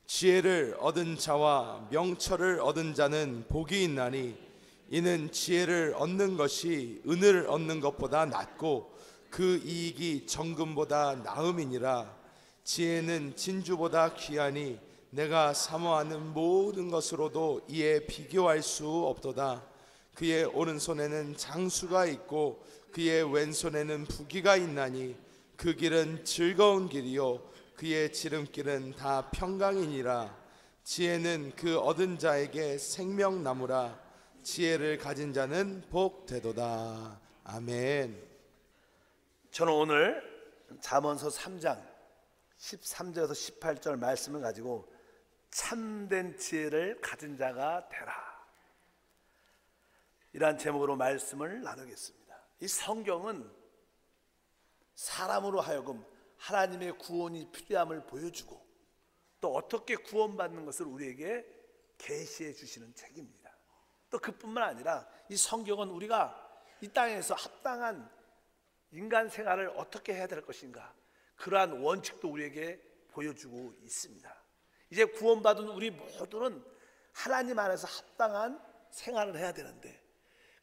지혜를 얻은 자와 명철을 얻은 자는 복이 있나니 이는 지혜를 얻는 것이 은을 얻는 것보다 낫고 그 이익이 정금보다 나음이니라. 지혜는 진주보다 귀하니 내가 사모하는 모든 것으로도 이에 비교할 수 없도다. 그의 오른손에는 장수가 있고 그의 왼손에는 부귀가 있나니 그 길은 즐거운 길이요 그의 지름길은 다 평강이니라. 지혜는 그 얻은 자에게 생명나무라. 지혜를 가진 자는 복되도다. 아멘. 저는 오늘 잠언서 3장 13절에서 18절 말씀을 가지고 참된 지혜를 가진 자가 되라, 이러한 제목으로 말씀을 나누겠습니다. 이 성경은 사람으로 하여금 하나님의 구원이 필요함을 보여주고 또 어떻게 구원받는 것을 우리에게 계시해 주시는 책입니다. 또 그뿐만 아니라 이 성경은 우리가 이 땅에서 합당한 인간 생활을 어떻게 해야 될 것인가, 그러한 원칙도 우리에게 보여주고 있습니다. 이제 구원받은 우리 모두는 하나님 안에서 합당한 생활을 해야 되는데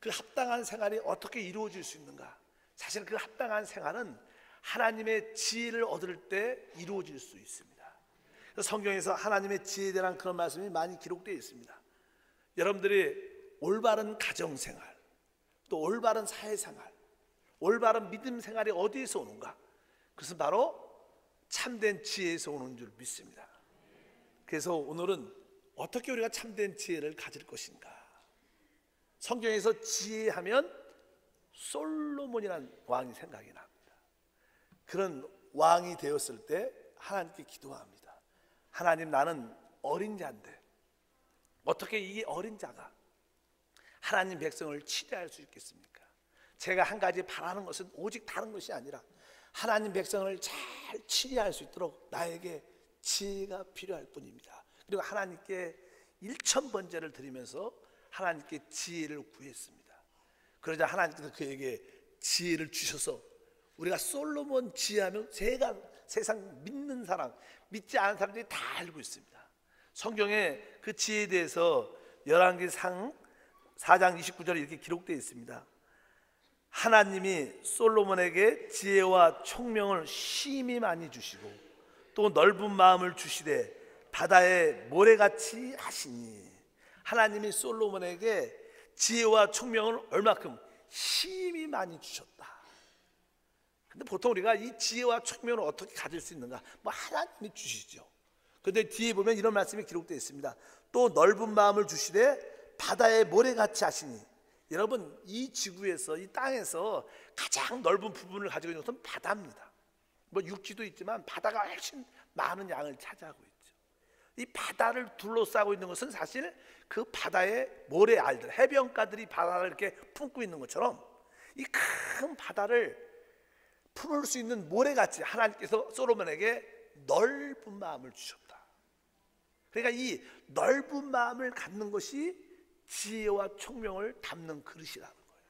그 합당한 생활이 어떻게 이루어질 수 있는가? 사실 그 합당한 생활은 하나님의 지혜를 얻을 때 이루어질 수 있습니다. 성경에서 하나님의 지혜에 대한 그런 말씀이 많이 기록되어 있습니다. 여러분들이 올바른 가정생활, 또 올바른 사회생활, 올바른 믿음 생활이 어디에서 오는가? 그것은 바로 참된 지혜에서 오는 줄 믿습니다. 그래서 오늘은 어떻게 우리가 참된 지혜를 가질 것인가? 성경에서 지혜하면 솔로몬이라는 왕이 생각이 납니다. 그런 왕이 되었을 때 하나님께 기도합니다. 하나님, 나는 어린 자인데 어떻게 이 어린 자가 하나님 백성을 치료할 수 있겠습니까? 제가 한 가지 바라는 것은 오직 다른 것이 아니라 하나님 백성을 잘 치료할 수 있도록 나에게 지혜가 필요할 뿐입니다. 그리고 하나님께 1000번제를 드리면서 하나님께 지혜를 구했습니다. 그러자 하나님께서 그에게 지혜를 주셔서 우리가 솔로몬 지혜하면 세상 믿는 사람, 믿지 않은 사람들이 다 알고 있습니다. 성경에 그 지혜에 대해서 열왕기상 4장 29절에 이렇게 기록되어 있습니다. 하나님이 솔로몬에게 지혜와 총명을 심히 많이 주시고 또 넓은 마음을 주시되 바다의 모래같이 하시니, 하나님이 솔로몬에게 지혜와 총명을 얼마큼 심히 많이 주셨다. 근데 보통 우리가 이 지혜와 총명을 어떻게 가질 수 있는가? 하나님이 주시죠. 그런데 뒤에 보면 이런 말씀이 기록되어 있습니다. 또 넓은 마음을 주시되 바다의 모래같이 하시니, 여러분 이 지구에서, 이 땅에서 가장 넓은 부분을 가지고 있는 것은 바다입니다. 육지도 있지만 바다가 훨씬 많은 양을 차지하고 있죠. 이 바다를 둘러싸고 있는 것은 사실 그 바다의 모래알들, 해변가들이 바다를 이렇게 품고 있는 것처럼 이 큰 바다를 품을 수 있는 모래같이 하나님께서 솔로몬에게 넓은 마음을 주셨다. 그러니까 이 넓은 마음을 갖는 것이 지혜와 총명을 담는 그릇이라는 거예요.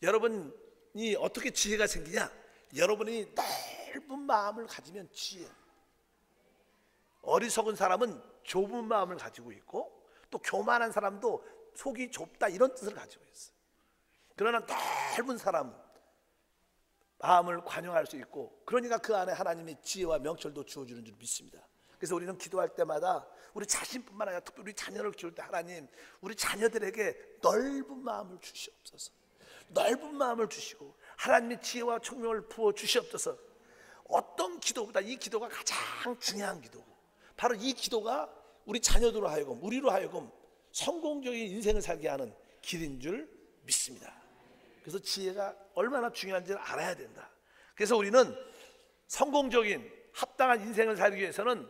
여러분이 어떻게 지혜가 생기냐? 여러분이 넓은 마음을 가지면 지혜. 어리석은 사람은 좁은 마음을 가지고 있고 또 교만한 사람도 속이 좁다, 이런 뜻을 가지고 있어요. 그러나 넓은 사람은 마음을 관용할 수 있고, 그러니까 그 안에 하나님의 지혜와 명철도 주어주는 줄 믿습니다. 그래서 우리는 기도할 때마다 우리 자신뿐만 아니라 특별히 우리 자녀를 키울 때 하나님, 우리 자녀들에게 넓은 마음을 주시옵소서. 넓은 마음을 주시고 하나님의 지혜와 총명을 부어 주시옵소서. 어떤 기도보다 이 기도가 가장 중요한 기도고, 바로 이 기도가 우리 자녀들로 하여금, 우리로 하여금 성공적인 인생을 살게 하는 길인 줄 믿습니다. 그래서 지혜가 얼마나 중요한지를 알아야 된다. 그래서 우리는 성공적인 합당한 인생을 살기 위해서는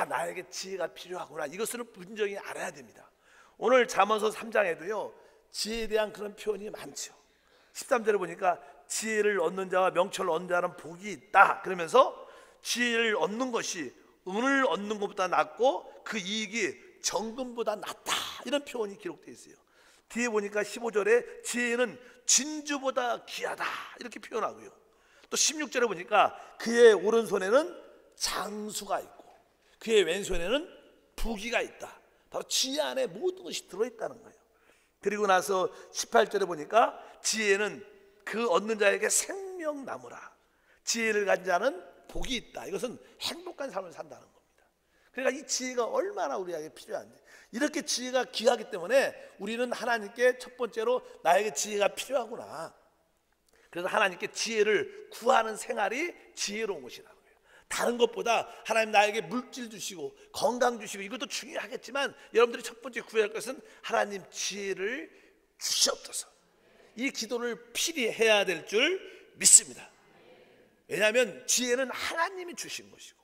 나에게 지혜가 필요하구나, 이것을 분명히 알아야 됩니다. 오늘 잠언서 3장에도요 지혜에 대한 그런 표현이 많죠. 13절에 보니까 지혜를 얻는 자와 명철을 얻는 자는 복이 있다, 그러면서 지혜를 얻는 것이 은을 얻는 것보다 낫고 그 이익이 정금보다 낫다, 이런 표현이 기록되어 있어요. 뒤에 보니까 15절에 지혜는 진주보다 귀하다, 이렇게 표현하고요. 또 16절에 보니까 그의 오른손에는 장수가 있고 그의 왼손에는 부귀가 있다. 바로 지혜 안에 모든 것이 들어있다는 거예요. 그리고 나서 18절에 보니까 지혜는 그 얻는 자에게 생명나무라. 지혜를 가진 자는 복이 있다. 이것은 행복한 삶을 산다는 겁니다. 그러니까 이 지혜가 얼마나 우리에게 필요한지, 이렇게 지혜가 귀하기 때문에 우리는 하나님께 첫 번째로 나에게 지혜가 필요하구나. 그래서 하나님께 지혜를 구하는 생활이 지혜로운 것이라는 거예요. 다른 것보다 하나님 나에게 물질 주시고 건강 주시고 이것도 중요하겠지만, 여러분들이 첫 번째 구해야 할 것은 하나님 지혜를 주시옵소서. 이 기도를 필히 해야 될 줄 믿습니다. 왜냐하면 지혜는 하나님이 주신 것이고,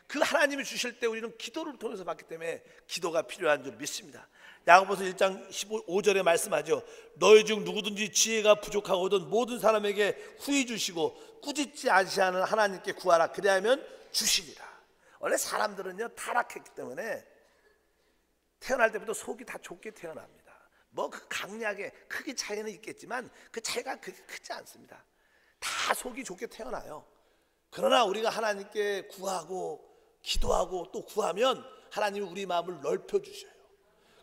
그 하나님이 주실 때 우리는 기도를 통해서 받기 때문에 기도가 필요한 줄 믿습니다. 야고보서 1장 15절에 말씀하죠. 너희 중 누구든지 지혜가 부족하거든 모든 사람에게 후히 주시고 꾸짖지 아니하는 하나님께 구하라. 그리하면 주시리라. 원래 사람들은요, 타락했기 때문에 태어날 때부터 속이 다 좁게 태어납니다. 뭐 그 강약의 크기 차이는 있겠지만 그 차이가 그렇게 크지 않습니다. 다 속이 좁게 태어나요. 그러나 우리가 하나님께 구하고 기도하고 또 구하면 하나님이 우리 마음을 넓혀 주셔요.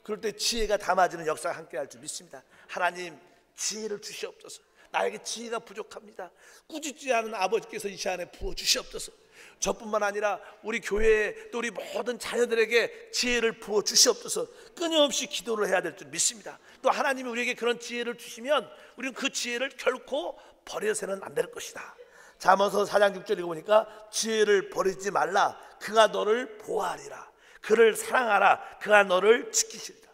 그럴 때 지혜가 담아지는 역사가 함께 할 줄 믿습니다. 하나님 지혜를 주시옵소서. 나에게 지혜가 부족합니다. 꾸짖지 않은 아버지께서 이 시간에 부어 주시옵소서. 저뿐만 아니라 우리 교회에 또 우리 모든 자녀들에게 지혜를 부어 주시옵소서. 끊임없이 기도를 해야 될 줄 믿습니다. 또 하나님이 우리에게 그런 지혜를 주시면 우리는 그 지혜를 결코 버려서는 안 될 것이다. 잠언서 4장 6절에 보니까 지혜를 버리지 말라. 그가 너를 보호하리라. 그를 사랑하라. 그가 너를 지키시리라.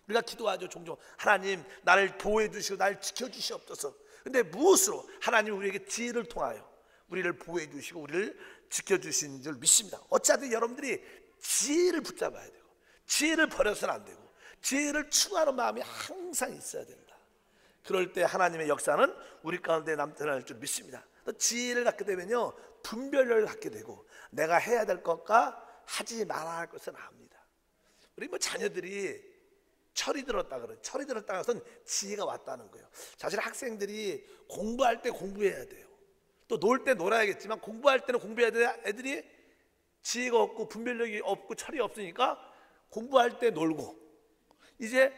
우리가 기도하죠. 종종 하나님 나를 보호해 주시고 나를 지켜 주시옵소서. 근데 무엇으로? 하나님 우리에게 지혜를 통하여 우리를 보호해 주시고 우리를 지켜 주신 줄 믿습니다. 어찌하든 여러분들이 지혜를 붙잡아야 되고 지혜를 버려서는 안 되고 지혜를 추구하는 마음이 항상 있어야 된다. 그럴 때 하나님의 역사는 우리 가운데 나타날 줄 믿습니다. 지혜를 갖게 되면요, 분별력을 갖게 되고 내가 해야 될 것과 하지 말아야 할 것은 압니다. 우리 뭐 자녀들이 철이 들었다 그래. 철이 들었다는 것은 지혜가 왔다는 거예요. 사실 학생들이 공부할 때 공부해야 돼요. 또 놀 때 놀아야겠지만 공부할 때는 공부해야 돼요. 애들이 지혜가 없고 분별력이 없고 철이 없으니까 공부할 때 놀고 이제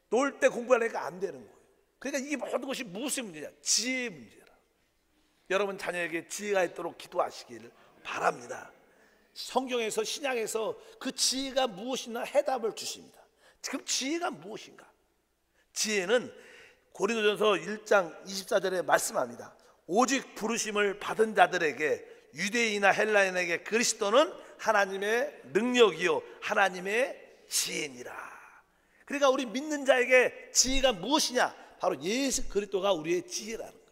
놀 때 공부하니까 안 되는 거예요. 그러니까 이게 모든 것이 무엇의 문제냐? 지혜의 문제라. 여러분 자녀에게 지혜가 있도록 기도하시기를 바랍니다. 성경에서 신약에서 그 지혜가 무엇이나 해답을 주십니다. 지금 지혜가 무엇인가? 지혜는 고린도전서 1장 24절에 말씀합니다. 오직 부르심을 받은 자들에게 유대인이나 헬라인에게 그리스도는 하나님의 능력이요 하나님의 지혜니라. 그러니까 우리 믿는 자에게 지혜가 무엇이냐? 바로 예수 그리스도가 우리의 지혜라는 거예요.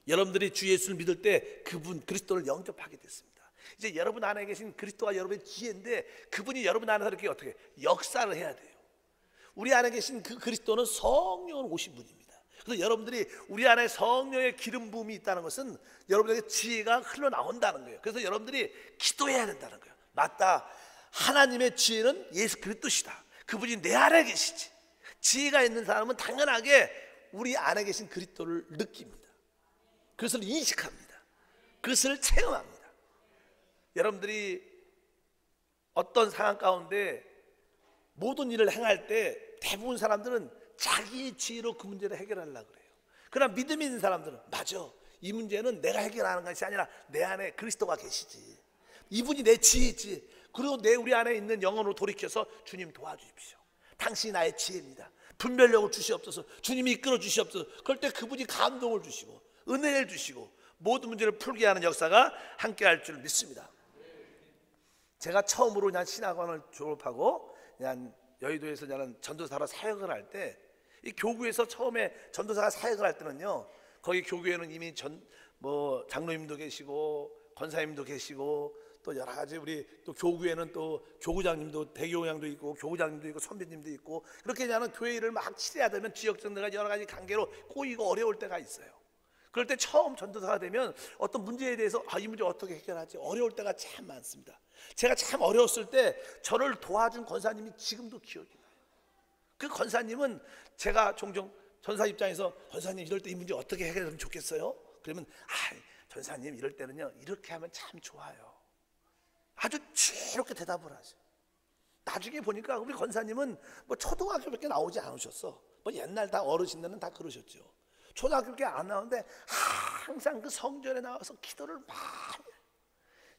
여러분들이 주 예수를 믿을 때 그분 그리스도를 영접하게 됐습니다. 이제 여러분 안에 계신 그리스도가 여러분의 지혜인데 그분이 여러분 안에서 이렇게 어떻게 역사를 해야 돼요. 우리 안에 계신 그 그리스도는 성령으로 오신 분입니다. 그래서 여러분들이 우리 안에 성령의 기름 부음이 있다는 것은 여러분에게 지혜가 흘러나온다는 거예요. 그래서 여러분들이 기도해야 된다는 거예요. 맞다, 하나님의 지혜는 예수 그리스도시다. 그분이 내 안에 계시지. 지혜가 있는 사람은 당연하게 우리 안에 계신 그리스도를 느낍니다. 그것을 인식합니다. 그것을 체험합니다. 여러분들이 어떤 상황 가운데 모든 일을 행할 때 대부분 사람들은 자기의 지혜로 그 문제를 해결하려고 그래요. 그러나 믿음이 있는 사람들은 맞아, 이 문제는 내가 해결하는 것이 아니라 내 안에 그리스도가 계시지. 이분이 내 지혜지. 그리고 우리 안에 있는 영혼으로 돌이켜서 주님 도와주십시오. 당신이 나의 지혜입니다. 분별력을 주시옵소서. 주님이 이끌어 주시옵소서. 그럴 때 그분이 감동을 주시고 은혜를 주시고 모든 문제를 풀게 하는 역사가 함께 할 줄 믿습니다. 제가 처음으로 그냥 신학원을 졸업하고 그냥 여의도에서 저는 전도사로 사역을 할 때 이 교구에서 처음에 전도사가 사역을 할 때는요, 거기 교구에는 이미 장로님도 계시고 권사님도 계시고 또 여러 가지 우리 또 교구에는 또 교구장님도 대교장도 있고 교구장님도 있고 선배님도 있고 그렇게 하는 교회 일을 막 치러야 되면 지역장들과 여러 가지 관계로 꼬이고 어려울 때가 있어요. 그럴 때 처음 전도사가 되면 어떤 문제에 대해서 이 문제 어떻게 해결하지 어려울 때가 참 많습니다. 제가 참 어려웠을 때 저를 도와준 권사님이 지금도 기억이 나요. 그 권사님은 제가 종종 전사 입장에서 권사님 이럴 때 이 문제 어떻게 해결하면 좋겠어요? 그러면 전사님 이럴 때는요 이렇게 하면 참 좋아요. 아주 지혜롭게 대답을 하죠. 나중에 보니까 우리 권사님은 뭐 초등학교밖에 나오지 않으셨어. 뭐 옛날 다 어르신들은 다 그러셨죠. 초등학교밖에 안 나오는데 항상 그 성전에 나와서 기도를 많이,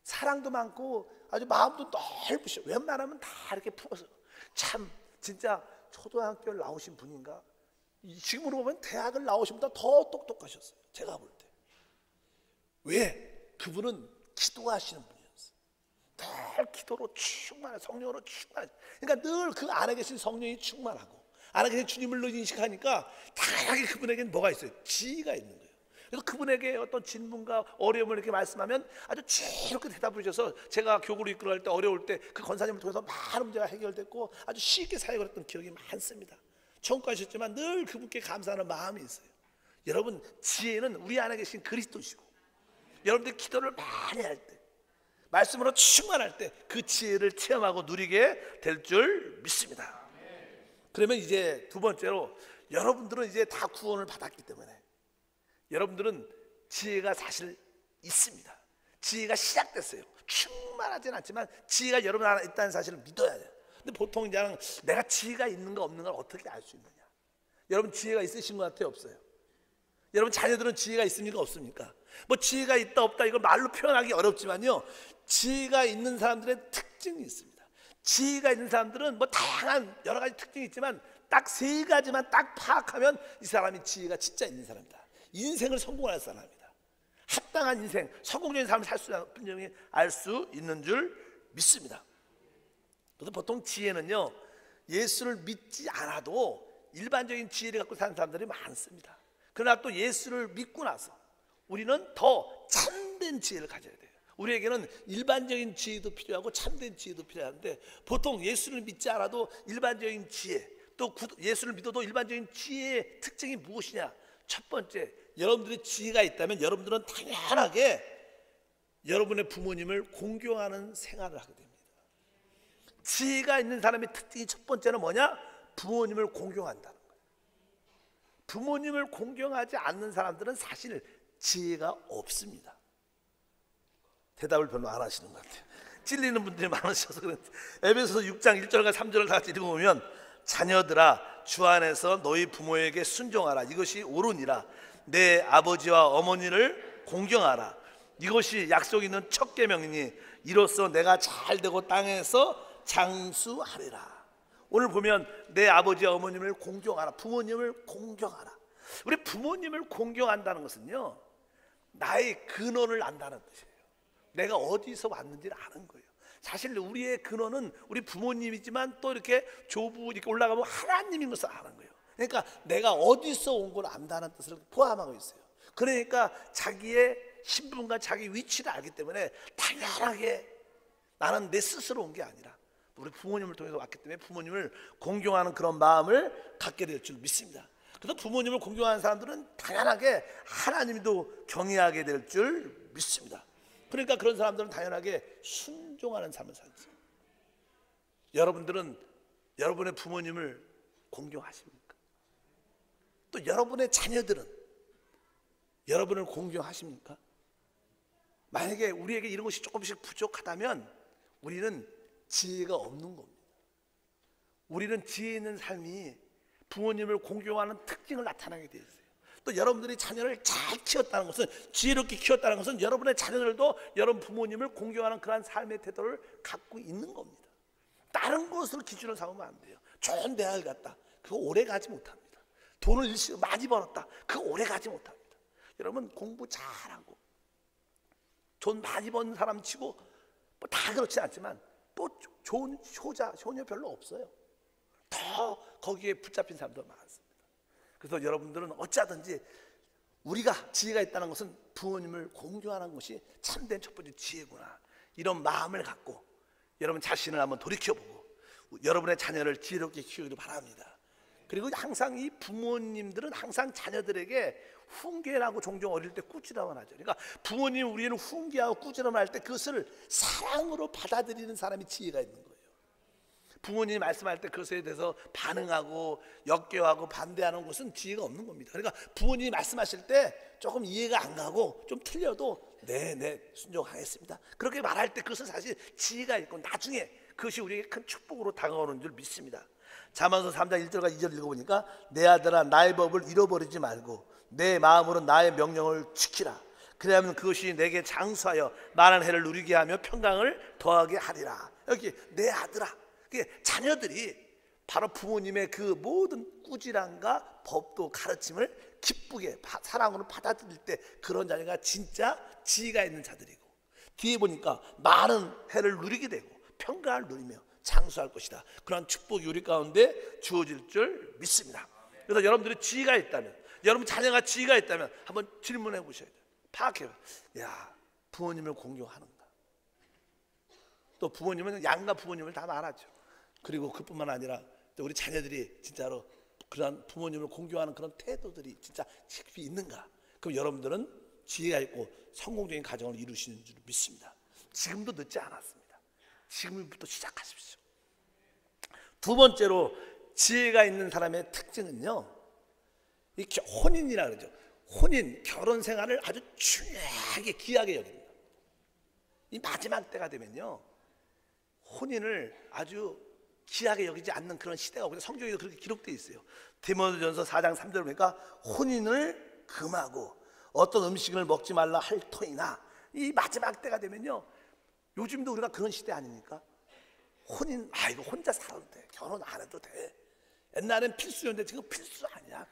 사랑도 많고 아주 마음도 넓으셔. 웬만하면 다 이렇게 풀어서, 참 진짜 초등학교를 나오신 분인가? 지금으로 보면 대학을 나오신 분보다 더 똑똑하셨어요, 제가 볼 때. 왜? 그분은 기도하시는 분이었어요. 늘 기도로 충만해, 성령으로 충만해. 그러니까 늘 그 안에 계신 성령이 충만하고 안에 계신 주님을 늘 인식하니까 다양하게 그분에게는 뭐가 있어요? 지혜가 있는 거예요. 그래서 그분에게 어떤 질문과 어려움을 이렇게 말씀하면 아주 지혜롭게 대답을 주셔서 제가 교구를 이끌어갈 때 어려울 때 그 권사님을 통해서 많은 문제가 해결됐고 아주 쉽게 사역을 했던 기억이 많습니다. 처음 가셨지만 늘 그분께 감사하는 마음이 있어요. 여러분, 지혜는 우리 안에 계신 그리스도시고, 여러분들 기도를 많이 할 때, 말씀으로 충만할 때 그 지혜를 체험하고 누리게 될 줄 믿습니다. 그러면 이제 두 번째로, 여러분들은 이제 다 구원을 받았기 때문에 여러분들은 지혜가 사실 있습니다. 지혜가 시작됐어요. 충만하진 않지만 지혜가 여러분 안에 있다는 사실을 믿어야 돼요. 근데 보통 그냥 내가 지혜가 있는가 없는가 어떻게 알 수 있느냐? 여러분 지혜가 있으신 것 같아요, 없어요? 여러분 자녀들은 지혜가 있습니까, 없습니까? 뭐 지혜가 있다 없다 이걸 말로 표현하기 어렵지만요, 지혜가 있는 사람들의 특징이 있습니다. 지혜가 있는 사람들은 뭐 다양한 여러 가지 특징이 있지만 딱 세 가지만 딱 파악하면 이 사람이 지혜가 진짜 있는 사람이다. 인생을 성공할 사람이다. 합당한 인생, 성공적인 삶을 살 수 있는 분명히 알 수 있는 줄 믿습니다. 그래서 보통 지혜는요, 예수를 믿지 않아도 일반적인 지혜를 갖고 사는 사람들이 많습니다. 그러나 또 예수를 믿고 나서 우리는 더 참된 지혜를 가져야 돼요. 우리에게는 일반적인 지혜도 필요하고 참된 지혜도 필요한데, 보통 예수를 믿지 않아도 일반적인 지혜, 또 예수를 믿어도 일반적인 지혜의 특징이 무엇이냐? 첫 번째, 여러분들의 지혜가 있다면 여러분들은 당연하게 여러분의 부모님을 공경하는 생활을 하게 됩니다. 지혜가 있는 사람의 특징이 첫 번째는 뭐냐? 부모님을 공경한다는 거예요. 부모님을 공경하지 않는 사람들은 사실 지혜가 없습니다. 대답을 별로 안 하시는 것 같아요. 찔리는 분들이 많으셔서 그런지. 에베소서 6장 1절과 3절을 다 같이 읽어보면, 자녀들아 주 안에서 너희 부모에게 순종하라. 이것이 옳으니라. 내 아버지와 어머니를 공경하라. 이것이 약속 있는 첫 계명이니 이로써 내가 잘되고 땅에서 장수하리라. 오늘 보면 내 아버지와 어머님을 공경하라. 부모님을 공경하라. 우리 부모님을 공경한다는 것은요, 나의 근원을 안다는 뜻이에요. 내가 어디서 왔는지를 아는 거예요. 사실 우리의 근원은 우리 부모님이지만 또 이렇게 조부 이렇게 올라가면 하나님인 것을 아는 거예요. 그러니까 내가 어디서 온 걸 안다는 뜻을 포함하고 있어요. 그러니까 자기의 신분과 자기 위치를 알기 때문에 당연하게 나는 내 스스로 온 게 아니라 우리 부모님을 통해서 왔기 때문에 부모님을 공경하는 그런 마음을 갖게 될 줄 믿습니다. 그래서 부모님을 공경하는 사람들은 당연하게 하나님도 경외하게 될 줄 믿습니다. 그러니까 그런 사람들은 당연하게 순종하는 삶을 살죠. 여러분들은 여러분의 부모님을 공경하십니까? 또 여러분의 자녀들은 여러분을 공경하십니까? 만약에 우리에게 이런 것이 조금씩 부족하다면 우리는 지혜가 없는 겁니다. 우리는 지혜 있는 삶이 부모님을 공경하는 특징을 나타나게 되어 있어요. 또 여러분들이 자녀를 잘 키웠다는 것은, 지혜롭게 키웠다는 것은 여러분의 자녀들도 여러분 부모님을 공경하는 그러한 삶의 태도를 갖고 있는 겁니다. 다른 것을 기준으로 삼으면 안 돼요. 좋은 대학을 갔다, 그거 오래 가지 못합니다. 돈을 많이 벌었다, 그거 오래 가지 못합니다. 여러분 공부 잘하고 돈 많이 번 사람 치고 뭐 다 그렇지 않지만 또 좋은 효녀 별로 없어요. 더 거기에 붙잡힌 사람도 많습니다. 그래서 여러분들은 어찌하든지 우리가 지혜가 있다는 것은 부모님을 공경하는 것이 참된 첫 번째 지혜구나, 이런 마음을 갖고 여러분 자신을 한번 돌이켜보고 여러분의 자녀를 지혜롭게 키우기를 바랍니다. 그리고 항상 이 부모님들은 항상 자녀들에게 훈계라고 종종 어릴 때 꾸지람을 하죠. 그러니까 부모님 우리는 훈계하고 꾸지람을 할 때 그것을 사랑으로 받아들이는 사람이 지혜가 있는 거예요. 부모님이 말씀할 때 그것에 대해서 반응하고 역겨워하고 반대하는 것은 지혜가 없는 겁니다. 그러니까 부모님이 말씀하실 때 조금 이해가 안 가고 좀 틀려도 네 순종하겠습니다, 그렇게 말할 때 그것은 사실 지혜가 있고 나중에 그것이 우리에게 큰 축복으로 다가오는 줄 믿습니다. 잠언서 3장 1절과 2절 읽어보니까 내 아들아 나의 법을 잃어버리지 말고 내 마음으로 나의 명령을 지키라. 그래야면 그것이 내게 장수하여 많은 해를 누리게 하며 평강을 더하게 하리라. 여기 내 아들아, 자녀들이 바로 부모님의 그 모든 꾸지람과 법도 가르침을 기쁘게 사랑으로 받아들일 때 그런 자녀가 진짜 지혜가 있는 자들이고, 뒤에 보니까 많은 해를 누리게 되고 평강을 누리며 장수할 것이다. 그런 축복이 우리 가운데 주어질 줄 믿습니다. 그래서 여러분들이 지혜가 있다면, 여러분 자녀가 지혜가 있다면 한번 질문해 보셔야 돼요. 파악해봐. 야, 부모님을 공경하는가? 또 부모님은 양가 부모님을 다 말하죠. 그리고 그뿐만 아니라 또 우리 자녀들이 진짜로 그런 부모님을 공경하는 그런 태도들이 진짜 깊이 있는가? 그럼 여러분들은 지혜가 있고 성공적인 가정을 이루시는 줄 믿습니다. 지금도 늦지 않았습니다. 지금부터 시작하십시오. 두 번째로 지혜가 있는 사람의 특징은요, 이 혼인이라 그러죠. 혼인, 결혼 생활을 아주 중요하게 귀하게 여깁니다. 이 마지막 때가 되면요, 혼인을 아주 귀하게 여기지 않는 그런 시대가 오고, 성경에도 그렇게 기록되어 있어요. 디모데전서 4장 3절 보니까 혼인을 금하고 어떤 음식을 먹지 말라 할 터이나, 이 마지막 때가 되면요, 요즘도 우리가 그런 시대 아닙니까? 혼인, 이거 혼자 살아도 돼, 결혼 안 해도 돼. 옛날엔 필수였는데 지금 필수 아니야.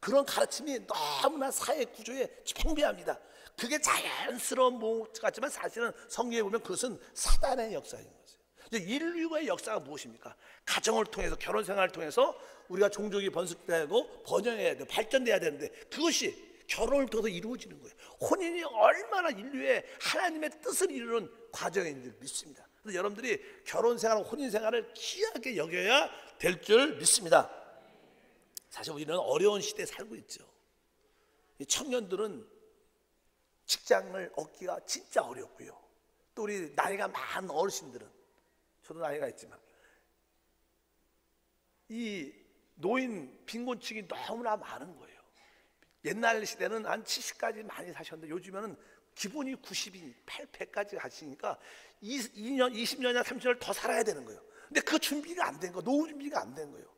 그런 가르침이 너무나 사회 구조에 팽배합니다. 그게 자연스러운 것 같지만 사실은 성경에 보면 그것은 사단의 역사인 거죠. 인류의 역사가 무엇입니까? 가정을 통해서, 결혼 생활을 통해서 우리가 종족이 번식되고 번영해야 돼, 발전돼야 되는데 그것이 결혼을 통해서 이루어지는 거예요. 혼인이 얼마나 인류의 하나님의 뜻을 이루는 과정인 줄 믿습니다. 그래서 여러분들이 결혼 생활, 혼인 생활을 귀하게 여겨야 될 줄 믿습니다. 사실 우리는 어려운 시대에 살고 있죠. 이 청년들은 직장을 얻기가 진짜 어렵고요. 또 우리 나이가 많은 어르신들은, 저도 나이가 있지만, 이 노인 빈곤층이 너무나 많은 거예요. 옛날 시대는 한 70까지 많이 사셨는데 요즘에는 기본이 90이 100까지 가시니까 2년, 20년이나 30년을 더 살아야 되는 거예요. 근데 그 준비가 안 된 거예요. 노후 준비가 안 된 거예요.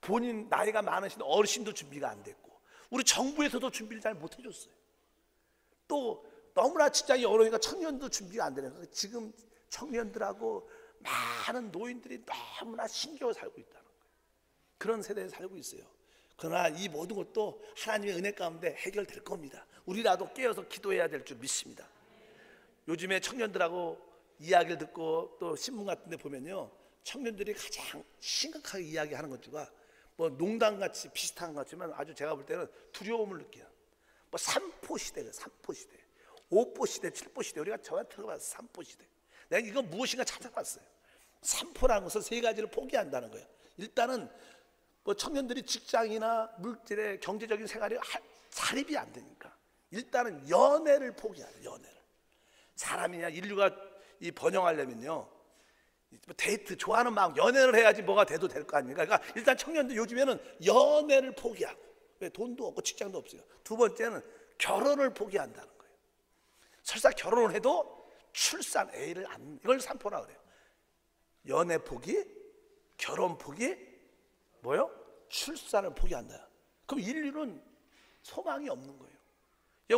본인 나이가 많으신 어르신도 준비가 안 됐고, 우리 정부에서도 준비를 잘 못 해줬어요. 또 너무나 직장이 어려우니까 청년도 준비가 안 되는 거예요. 지금 청년들하고 많은 노인들이 너무나 신겨워 살고 있다는 거예요. 그런 세대에 살고 있어요. 그러나 이 모든 것도 하나님의 은혜 가운데 해결될 겁니다. 우리라도 깨어서 기도해야 될 줄 믿습니다. 요즘에 청년들하고 이야기를 듣고 또 신문 같은 데 보면요, 청년들이 가장 심각하게 이야기하는 것들과 뭐 농담같이 비슷한 것 같지만 아주 제가 볼 때는 두려움을 느껴요. 뭐 3포 시대예요. 3포 시대, 5포 시대, 7포 시대. 우리가 저한테 들어봤어요. 3포 시대. 내가 이거 무엇인가 찾아봤어요. 3포라는 것은 세 가지를 포기한다는 거예요. 일단은 뭐 청년들이 직장이나 물질의 경제적인 생활이 자립이 안 되니까 일단은 연애를 포기하죠. 연애를. 사람이냐 인류가 이 번영하려면요, 데이트 좋아하는 마음, 연애를 해야지 뭐가 돼도 될 거 아닙니까? 그러니까 일단 청년들 요즘에는 연애를 포기하고, 왜? 돈도 없고 직장도 없어요. 두 번째는 결혼을 포기한다는 거예요. 설사 결혼을 해도 출산, 애를 안, 이걸 3포라 그래요. 연애 포기, 결혼 포기, 뭐요? 출산을 포기한다. 그럼 인류는 소망이 없는 거예요.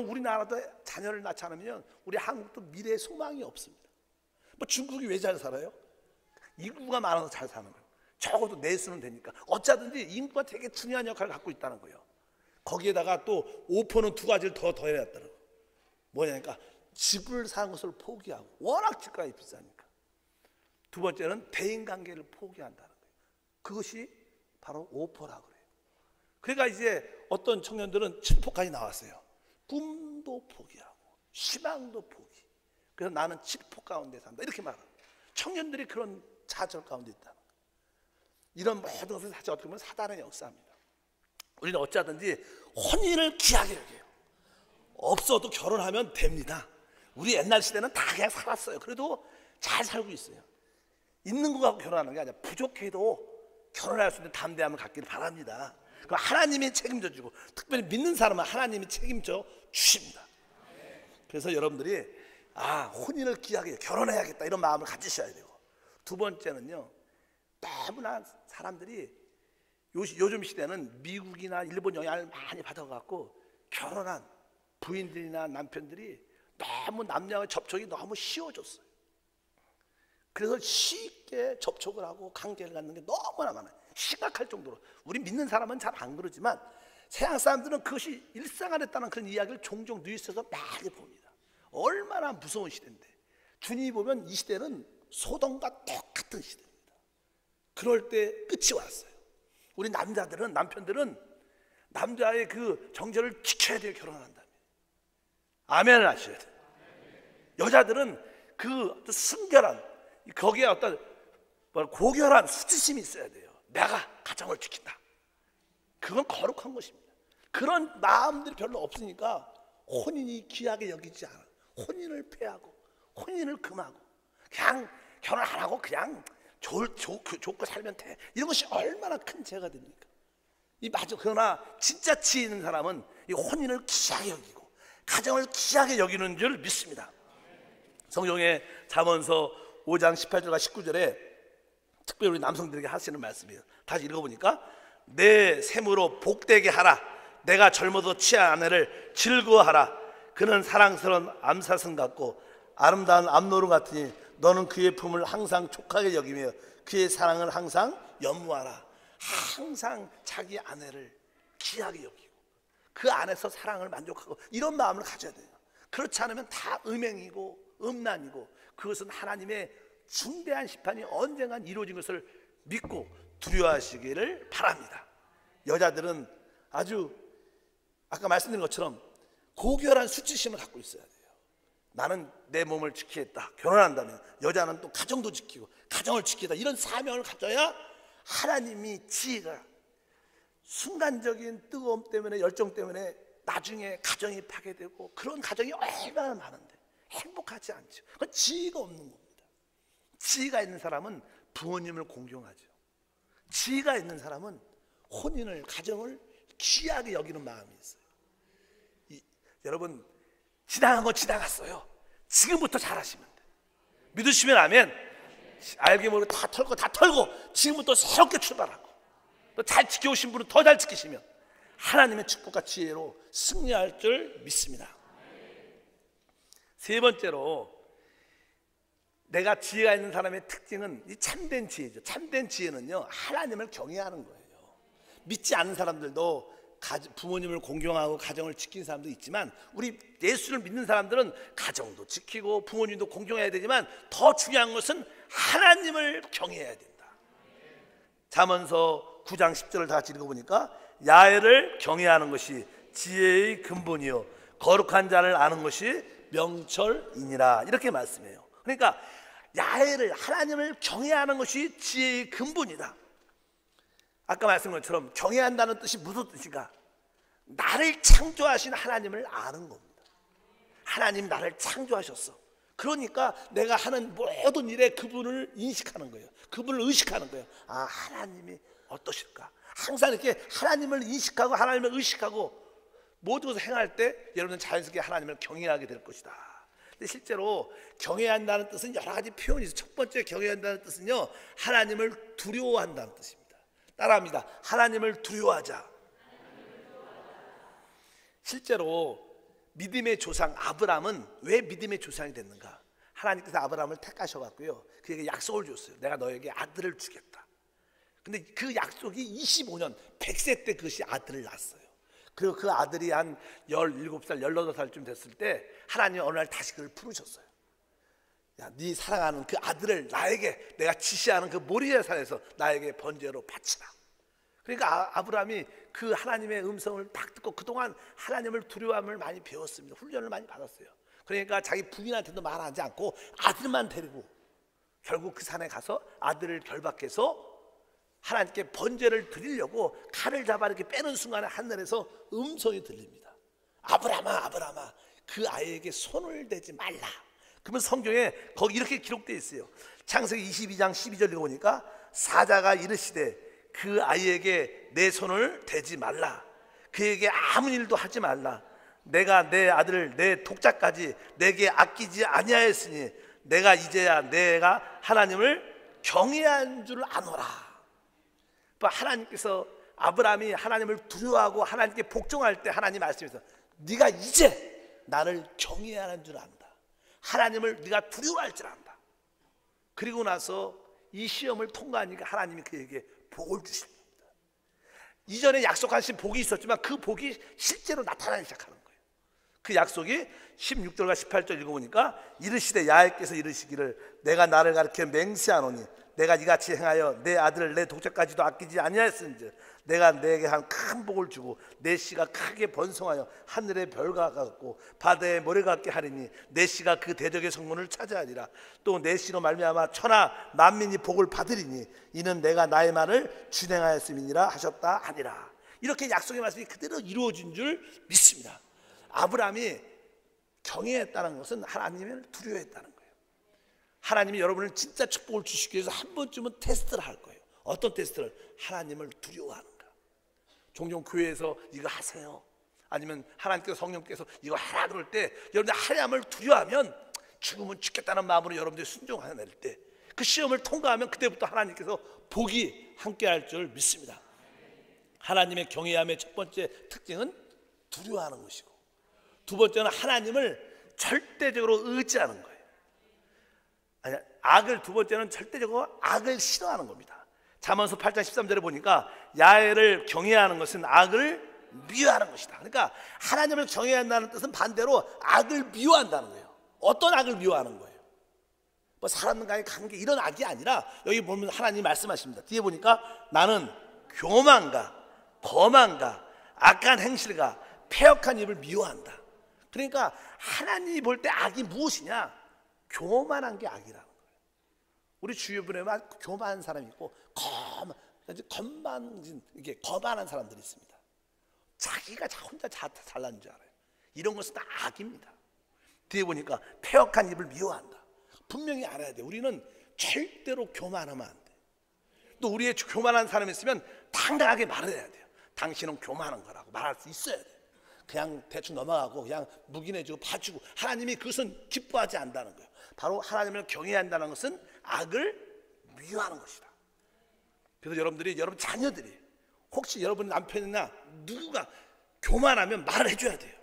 우리나라도 자녀를 낳지 않으면 우리 한국도 미래에 소망이 없습니다. 뭐 중국이 왜 잘 살아요? 인구가 많아서 잘 사는 거예요. 적어도 내수는 되니까. 어쩌든지 인구가 되게 중요한 역할을 갖고 있다는 거예요. 거기에다가 또 5%는 두 가지를 더 더해놨다는 거예요. 뭐냐니까 집을 사는 것을 포기하고, 워낙 집값이 비싸니까. 두 번째는 대인관계를 포기한다는 거예요. 그것이 바로 5%라고 그래요. 그러니까 이제 어떤 청년들은 7%까지 나왔어요. 꿈도 포기하고 희망도 포기. 그래서 나는 7% 가운데 산다, 이렇게 말합니다. 청년들이 그런 좌절 가운데 있다. 이런 모든 것은 사실 어떻게 보면 사단의 역사입니다. 우리는 어쩌든지 혼인을 귀하게 여겨요. 없어도 결혼하면 됩니다. 우리 옛날 시대는 다 그냥 살았어요. 그래도 잘 살고 있어요. 있는 거 갖고 결혼하는 게 아니라 부족해도 결혼할 수 있는 담대함을 갖기를 바랍니다. 그럼 하나님이 책임져 주고, 특별히 믿는 사람은 하나님이 책임져 주십니다. 그래서 여러분들이 혼인을 귀하게 결혼해야겠다 이런 마음을 가지셔야 되고, 두 번째는요, 너무나 사람들이 요즘 시대는 미국이나 일본 영향을 많이 받아갖고 결혼한 부인들이나 남편들이 너무 남녀의 접촉이 너무 쉬워졌어요. 그래서 쉽게 접촉을 하고 관계를 갖는 게 너무나 많아요. 심각할 정도로. 우리 믿는 사람은 잘 안 그러지만 세상 사람들은 그것이 일상화됐다는 그런 이야기를 종종 뉴스에서 많이 봅니다. 얼마나 무서운 시대인데, 주님이 보면 이 시대는 소돔과 똑같은 시대입니다. 그럴 때 끝이 왔어요. 우리 남편들은 남자의 그 정절을 지켜야 돼요. 결혼한다면 아멘을 하셔야 돼요. 여자들은 그 순결한, 거기에 어떤 고결한 수치심이 있어야 돼요. 내가 가정을 지킨다. 그건 거룩한 것입니다. 그런 마음들이 별로 없으니까 혼인이 귀하게 여기지 않아. 혼인을 폐하고 혼인을 금하고 그냥 결혼 안 하고 그냥 좋고 살면 돼. 이런 것이 얼마나 큰 죄가 됩니까? 그러나 진짜 지혜 있는 사람은 이 혼인을 귀하게 여기고 가정을 귀하게 여기는 줄 믿습니다. 성경의 잠언서 5장 18절과 19절에 특별히 우리 남성들에게 하시는 말씀이에요. 다시 읽어보니까, 내 샘으로 복되게 하라. 내가 젊어도 취한 아내를 즐거워하라. 그는 사랑스러운 암사슴 같고 아름다운 암노루 같으니 너는 그의 품을 항상 촉하게 여기며 그의 사랑을 항상 연무하라. 항상 자기 아내를 귀하게 여기고 그 안에서 사랑을 만족하고 이런 마음을 가져야 돼요. 그렇지 않으면 다 음행이고 음란이고, 그것은 하나님의 중대한 심판이 언젠간 이루어진 것을 믿고 두려워하시기를 바랍니다. 여자들은 아주 아까 말씀드린 것처럼 고결한 수치심을 갖고 있어야 돼요. 나는 내 몸을 지키겠다. 결혼한다면 여자는 또 가정도 지키고 가정을 지키다, 이런 사명을 가져야 하나님이 지혜가, 순간적인 뜨거움 때문에 열정 때문에 나중에 가정이 파괴되고 그런 가정이 얼마나 많은데 행복하지 않죠. 그건 지혜가 없는 겁니다. 지혜가 있는 사람은 부모님을 공경하죠. 지혜가 있는 사람은 혼인을, 가정을 귀하게 여기는 마음이 있어요. 여러분, 지나간 건 지나갔어요. 지금부터 잘하시면 돼. 믿으시면 아멘. 알게 모르게 다 털고 지금부터 새롭게 출발하고, 또 잘 지켜오신 분은 더 잘 지키시면 하나님의 축복과 지혜로 승리할 줄 믿습니다. 세 번째로, 내가 지혜가 있는 사람의 특징은 이 참된 지혜죠. 참된 지혜는요, 하나님을 경외하는 거예요. 믿지 않는 사람들도 부모님을 공경하고 가정을 지키는 사람도 있지만, 우리 예수를 믿는 사람들은 가정도 지키고 부모님도 공경해야 되지만 더 중요한 것은 하나님을 경외해야 된다. 잠언서 9장 10절을 다 같이 읽어보니까, 야훼를 경외하는 것이 지혜의 근본이요 거룩한 자를 아는 것이 명철이니라, 이렇게 말씀해요. 그러니까 야훼를, 하나님을 경외하는 것이 지혜의 근본이다. 아까 말씀한 것처럼 경외한다는 뜻이 무슨 뜻인가? 나를 창조하신 하나님을 아는 겁니다. 하나님 나를 창조하셨어. 그러니까 내가 하는 모든 일에 그분을 인식하는 거예요. 그분을 의식하는 거예요. 하나님이 어떠실까? 항상 이렇게 하나님을 인식하고 하나님을 의식하고 모든 것을 행할 때 여러분은 자연스럽게 하나님을 경외하게 될 것이다. 근데 실제로 경외한다는 뜻은 여러 가지 표현이 있어요. 첫 번째 경외한다는 뜻은요, 하나님을 두려워한다는 뜻입니다. 따라합니다. 하나님을 두려워하자. 실제로 믿음의 조상 아브라함은 왜 믿음의 조상이 됐는가? 하나님께서 아브라함을 택하셔갖고요, 그에게 약속을 줬어요. 내가 너에게 아들을 주겠다. 근데 그 약속이 25년 100세 때 그것이 아들을 낳았어요. 그리고 그 아들이 한 17살 18살쯤 됐을 때 하나님이 어느 날 다시 그를 부르셨어요. 야, 네 사랑하는 그 아들을 나에게, 내가 지시하는 그 모리아 산에서 나에게 번제로 바치라. 그러니까 아브라함이 그 하나님의 음성을 딱 듣고 그동안 하나님을 두려워함을 많이 배웠습니다. 훈련을 많이 받았어요. 그러니까 자기 부인한테도 말하지 않고 아들만 데리고 결국 그 산에 가서 아들을 결박해서 하나님께 번제를 드리려고 칼을 잡아 이렇게 빼는 순간에 하늘에서 음성이 들립니다. 아브라함아, 아브라함아, 그 아이에게 손을 대지 말라. 그러면 성경에 거기 이렇게 기록되어 있어요. 창세기 22장 12절 읽어보니까 사자가 이르시되 그 아이에게 내 손을 대지 말라. 그에게 아무 일도 하지 말라. 내가 내 아들 내 독자까지 내게 아끼지 아니하였으니 내가 이제야 내가 하나님을 경외한 줄 아노라. 하나님께서 아브라함이 하나님을 두려워하고 하나님께 복종할 때 하나님 말씀에서 네가 이제 나를 경외하는 줄 안다. 하나님을 네가 두려워할 줄 안다. 그리고 나서 이 시험을 통과하니까 하나님이 그에게 복을 주십니다. 이전에 약속하신 복이 있었지만 그 복이 실제로 나타나기 시작하는 거예요. 그 약속이 16절과 18절 읽어보니까 이르시되 야훼께서 이르시기를 내가 나를 가리켜 맹세하노니 내가 이같이 행하여 내 아들을 내 독자까지도 아끼지 아니하였은즉 내가 내게 한 큰 복을 주고 내 씨가 크게 번성하여 하늘의 별과 같고 바다의 모래 같게 하리니 내 씨가 그 대적의 성문을 차지하리라. 또 내 씨로 말미암아 천하 만민이 복을 받으리니 이는 내가 나의 말을 준행하였음이니라 하셨다 하니라. 이렇게 약속의 말씀이 그대로 이루어진 줄 믿습니다. 아브라함이 경외했다는 것은 하나님을 두려워했다는 거예요. 하나님이 여러분을 진짜 축복을 주시기 위해서 한 번쯤은 테스트를 할 거예요. 어떤 테스트를? 하나님을 두려워하는가. 종종 교회에서 이거 하세요, 아니면 하나님께서 성령께서 이거 하라 그럴 때 여러분들 하나님을 두려워하면 죽으면 죽겠다는 마음으로 여러분들이 순종해낼 때 그 시험을 통과하면 그때부터 하나님께서 복이 함께할 줄 믿습니다. 하나님의 경외함의 첫 번째 특징은 두려워하는 것이고, 두 번째는 하나님을 절대적으로 의지하는 거예요. 아니, 악을, 두 번째는 절대적으로 악을 싫어하는 겁니다. 잠언서 8장 13절에 보니까 야훼를 경외하는 것은 악을 미워하는 것이다. 그러니까 하나님을 경외한다는 뜻은 반대로 악을 미워한다는 거예요. 어떤 악을 미워하는 거예요? 뭐 사람과의 관계 이런 악이 아니라 여기 보면 하나님이 말씀하십니다. 뒤에 보니까 나는 교만과 거만과 악한 행실과 패역한 입을 미워한다. 그러니까 하나님이 볼 때 악이 무엇이냐? 교만한 게 악이라는 거예요. 우리 주위에 막 교만한 사람이 있고 건방진, 이게 거만한 사람들이 있습니다. 자기가 혼자 잘난 줄 알아요. 이런 것은 다 악입니다. 뒤에 보니까 패역한 입을 미워한다. 분명히 알아야 돼. 우리는 절대로 교만하면 안 돼. 또 우리의 교만한 사람이 있으면 당당하게 말을 해야 돼요. 당신은 교만한 거라고 말할 수 있어야 돼. 그냥 대충 넘어가고 그냥 묵인해주고 봐주고, 하나님이 그것은 기뻐하지 않는다는 거예요. 바로 하나님을 경외한다는 것은 악을 미워하는 것이다. 그래서 여러분 자녀들이 혹시 여러분 남편이나 누구가 교만하면 말을 해줘야 돼요.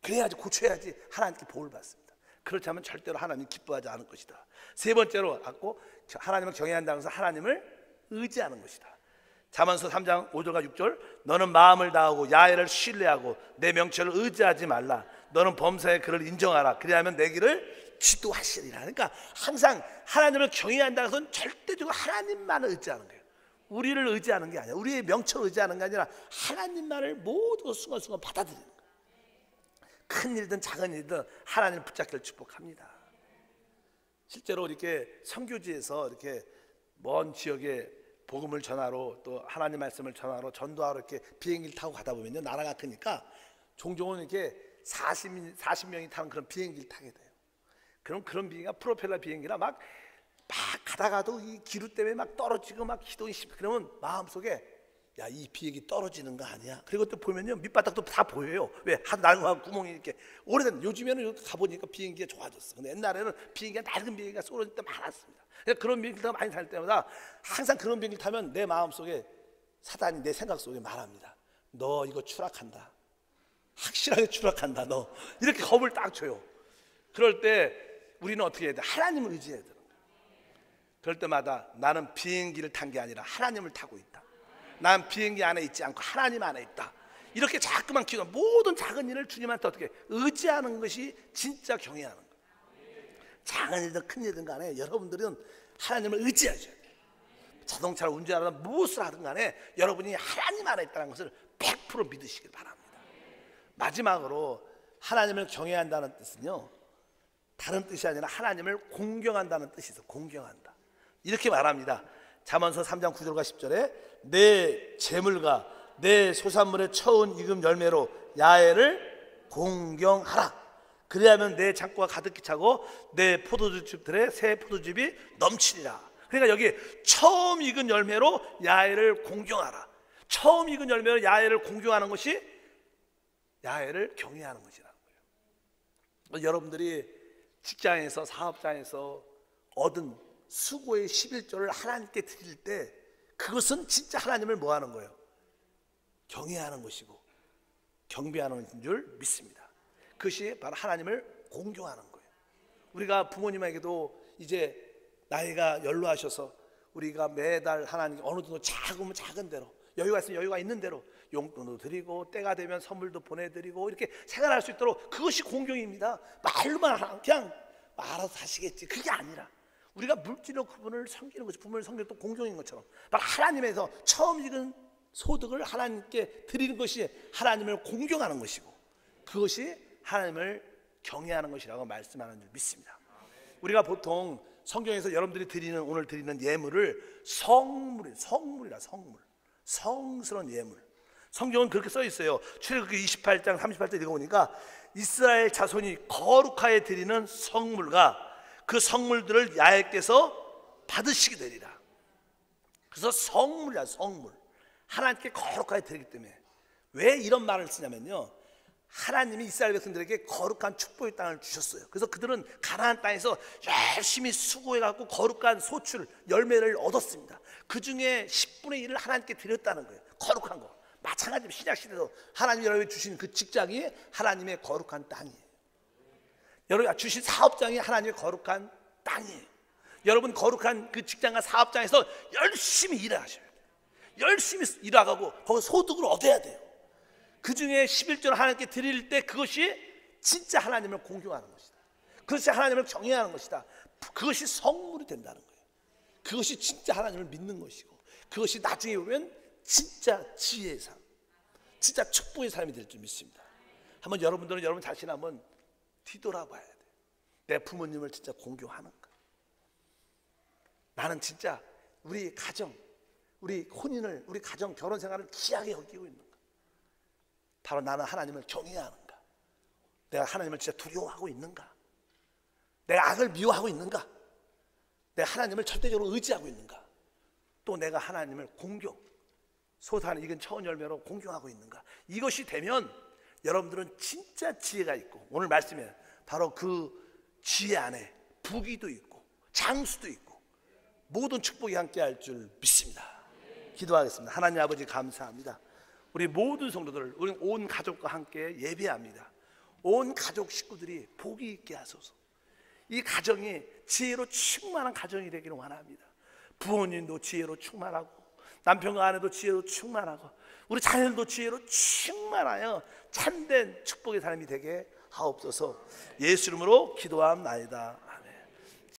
그래야지, 고쳐야지 하나님께 복을 받습니다. 그렇지 않으면 절대로 하나님 기뻐하지 않을 것이다. 세 번째로 하나님을 경외한다는 것은 하나님을 의지하는 것이다. 잠언서 3장 5절과 6절 너는 마음을 다하고 야훼를 신뢰하고 내 명철을 의지하지 말라. 너는 범사의 그를 인정하라. 그리하면 내 길을 지도하시리라. 그러니까 항상 하나님을 경외한다는 것은 절대적으로 하나님만을 의지하는 거예요. 우리를 의지하는 게 아니라, 우리의 명철을 의지하는 게 아니라 하나님만을 모두 순간순간 받아들이는 거예요. 큰 일든 작은 일든 하나님을 붙잡기를 축복합니다. 실제로 이렇게 선교지에서 이렇게 먼 지역에 복음을 전하러, 또 하나님 말씀을 전하러, 전도하러 이렇게 비행기를 타고 가다 보면요, 나라가 크니까 종종은 이렇게 40명이 타는 그런 비행기를 타게 돼요. 그럼 그런 비행기가 프로펠러 비행기라 막 가다가도 이 기류 때문에 막 떨어지고 막 기동이 심해. 그러면 마음속에 야, 이 비행기 떨어지는 거 아니야? 그리고 또 보면요, 밑바닥도 다 보여요. 왜? 하도 낡은 구멍이 이렇게 오래된, 요즘에는 이렇게 가보니까 비행기가 좋아졌어. 근데 옛날에는 비행기가, 낡은 비행기가 쏟아질 때 많았습니다. 그런 비행기를 많이 탈 때마다 항상 그런 비행기를 타면 내 마음속에 사단이 내 생각 속에 말합니다. 너 이거 추락한다. 확실하게 추락한다. 너. 이렇게 겁을 딱 줘요. 그럴 때 우리는 어떻게 해야 돼? 하나님을 의지해야 되는 거예요. 그럴 때마다 나는 비행기를 탄 게 아니라 하나님을 타고 있다. 난 비행기 안에 있지 않고 하나님 안에 있다. 이렇게 자꾸만 기도, 모든 작은 일을 주님한테 어떻게 의지하는 것이 진짜 경외하는 거예요. 작은 일든 큰 일든 간에 여러분들은 하나님을 의지하셔야 돼요. 자동차를 운전하든 무엇을 하든 간에 여러분이 하나님 안에 있다는 것을 100% 믿으시길 바랍니다. 마지막으로 하나님을 경외한다는 뜻은요, 다른 뜻이 아니라 하나님을 공경한다는 뜻이 있어요. 공경한다. 이렇게 말합니다. 잠언서 3장 9절과 10절에 내 재물과 내 소산물의 처운 익음 열매로 야훼를 공경하라. 그래야면 내 창고가 가득히 차고 내 포도주들의 새 포도즙이 넘치리라. 그러니까 여기 처음 익은 열매로 야훼를 공경하라. 처음 익은 열매로 야훼를 공경하는 것이 야훼를 경외하는 것이라는 거예요. 여러분들이 직장에서 사업장에서 얻은 수고의 11조를 하나님께 드릴 때 그것은 진짜 하나님을 뭐 하는 거예요? 경외하는 것이고 경배하는 줄 믿습니다. 그것이 바로 하나님을 공경하는 거예요. 우리가 부모님에게도 이제 나이가 연로하셔서 우리가 매달 하나님 어느 정도 작으면 작은 대로, 여유가 있으면 여유가 있는 대로 용돈도 드리고 때가 되면 선물도 보내드리고 이렇게 생활할 수 있도록, 그것이 공경입니다. 말로만 그냥 알아서 하시겠지, 그게 아니라 우리가 물질로 그분을 섬기는 것이, 부모를 섬기는 또 공경인 것처럼 바로 하나님에서 처음 익은 소득을 하나님께 드리는 것이 하나님을 공경하는 것이고, 그것이 하나님을 경외하는 것이라고 말씀하는 줄 믿습니다. 우리가 보통 성경에서 여러분들이 드리는, 오늘 드리는 예물을 성물이라, 성스러운 예물. 성경은 그렇게 써 있어요. 출애굽기 28장 38절 읽어보니까 이스라엘 자손이 거룩하게 드리는 성물과 그 성물들을 야훼께서 받으시게 되리라. 그래서 성물이야, 성물. 하나님께 거룩하게 드리기 때문에. 왜 이런 말을 쓰냐면요, 하나님이 이스라엘 백성들에게 거룩한 축복의 땅을 주셨어요. 그래서 그들은 가나안 땅에서 열심히 수고해갖고 거룩한 소출, 열매를 얻었습니다. 그 중에 10분의 1을 하나님께 드렸다는 거예요. 거룩한 거. 마찬가지로 신약시대도 하나님이 여러분에게 주신 그 직장이 하나님의 거룩한 땅이에요. 여러분 주신 사업장이 하나님의 거룩한 땅이에요. 여러분 거룩한 그 직장과 사업장에서 열심히 일하셔야 돼요. 열심히 일하고 거기서 소득을 얻어야 돼요. 그 중에 11조를 하나님께 드릴 때 그것이 진짜 하나님을 공경하는 것이다. 그것이 하나님을 경외하는 것이다. 그것이 성물이 된다는 거예요. 그것이 진짜 하나님을 믿는 것이고, 그것이 나중에 보면 진짜 지혜의 삶, 진짜 축복의 삶이 될 줄 믿습니다. 한번 여러분들은 여러분 자신 한번 뒤돌아봐야 돼요. 내 부모님을 진짜 공경하는가? 나는 진짜 우리 가정, 우리 혼인을, 우리 가정, 결혼 생활을 귀하게 여기고 있는가? 바로 나는 하나님을 경외하는가? 내가 하나님을 진짜 두려워하고 있는가? 내가 악을 미워하고 있는가? 내가 하나님을 절대적으로 의지하고 있는가? 또 내가 하나님을 공경, 소산 익은 처음 열매로 공경하고 있는가? 이것이 되면 여러분들은 진짜 지혜가 있고, 오늘 말씀에 바로 그 지혜 안에 부귀도 있고 장수도 있고 모든 축복이 함께 할 줄 믿습니다. 기도하겠습니다. 하나님 아버지 감사합니다. 우리 모든 성도들, 우리 온 가족과 함께 예배합니다. 온 가족 식구들이 복이 있게 하소서. 이 가정이 지혜로 충만한 가정이 되기를 원합니다. 부모님도 지혜로 충만하고, 남편과 아내도 지혜로 충만하고, 우리 자녀들도 지혜로 충만하여 참된 축복의 삶이 되게 하옵소서. 예수 이름으로 기도함나이다.